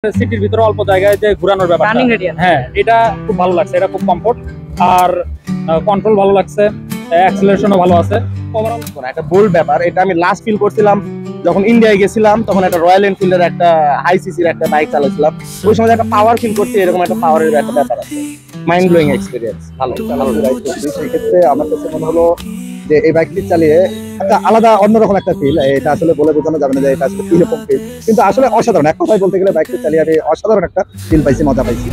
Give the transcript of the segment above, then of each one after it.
সিটির ভিতরে অল্প জায়গায় যে ঘোরানোর ব্যাপারটা, হ্যাঁ এটা খুব ভালো লাগছে। এটা খুব কমফোর্ট আর কন্ট্রোল ভালো লাগছে, অ্যাক্সিলারেশনও ভালো আছে। ওভারঅল একটা বোল্ড ব্যাপার, এটা আমি লাস্ট ফিল করছিলাম যখন ইন্ডিয়ায় গেছিলাম, তখন একটা রয়্যাল এনফিল্ডের একটা হাই সিসির একটা বাইক চালাচ্ছিলাম। ওই সময় একটা পাওয়ার ফিল করছি, এরকম একটা পাওয়ারের একটা ব্যাপার আছে। মাইন্ড ব্লোয়িং এক্সপেরিয়েন্স, ভালো। সেই ক্ষেত্রে আমার কাছে মনে হলো যে এই বাইকটি চালিয়ে একটা আলাদা অন্যরকম একটা ফিল, এটা আসলে বলে বোঝানো যাবে না যে এটা আসলে কিরকম ফিল, কিন্তু আসলে অসাধারণ। এক কথায় বলতে গেলে বাইকটি চালিয়ে আমি অসাধারণ একটা ফিল পাইছি, মজা পাইছি।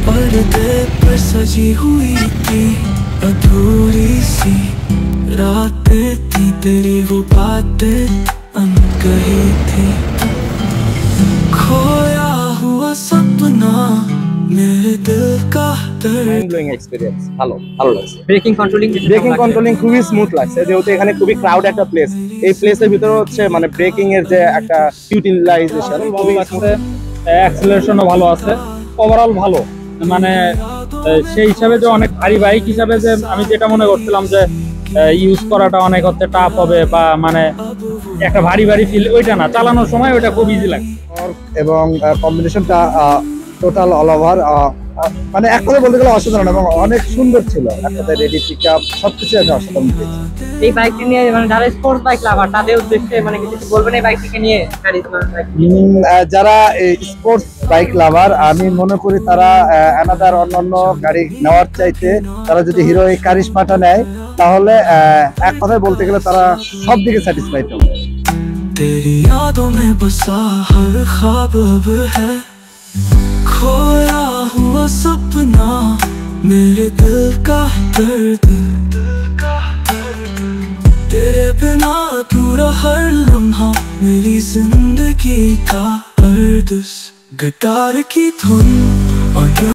पर्दे पर सजी हुई थी अधूरी सी रातें थी, तेरी वो बातें अनकही थी, खोया हुआ सपना मेरे दिल का মাইন্ড ব্লোয়িং এক্সপেরিয়েন্স, ভালো ভালো লাগছে। ব্রেকিং কন্ট্রোলিং খুবই স্মুথ লাগছে, যেহেতু এখানে খুবই ক্রাউড একটা প্লেস। এই প্লেসের ভিতরে হচ্ছে মানে ব্রেকিং এর যে একটা ইউটিলাইজেশন ভালো লাগছে, অ্যাক্সিলারেশনও ভালো আছে। ওভারঅল ভালো, মানে সেই হিসাবে যে অনেক ভারী বাইক হিসাবে যে আমি যেটা মনে করছিলাম যে ইউজ করাটা অনেক হচ্ছে টাফ হবে বা মানে একটা ভারী ফিল, ওইটা না, চালানোর সময় ওইটা খুব ইজি লাগছে। এবং কম্বিনেশনটা টোটাল অল ওভার মানে এক কথা বলতে গেলে অসাধারণ এবং অনেক সুন্দর ছিল। এক কথায় রেডি পিকআপ সবকিছু আমি অসাধারণ পেয়েছি। এই বাইকটি নিয়ে মানে যারা স্পোর্টস বাইক লাভার তাদের উদ্দেশ্যে মানে কিছু বলবেন এই বাইকটিকে নিয়ে? যারা স্পোর্টস বাইক লাভার, আমি মনে করি তারা অ্যানাদার অন্যান্য গাড়ি নেওয়ার চাইতে তারা যদি হিরো এই কারিশমাটা নেয়, তাহলে এক কথায় বলতে গেলে তারা সব দিকে স্যাটিসফাইড হবে। तेरी यादों में बसा हर ख्वाब अब है, खोया हुआ सपना मेरे दिल का दर्द, तेरे बिना पूरा हर लम्हा मेरी जिंदगी का अर्द। गिटार की धुन और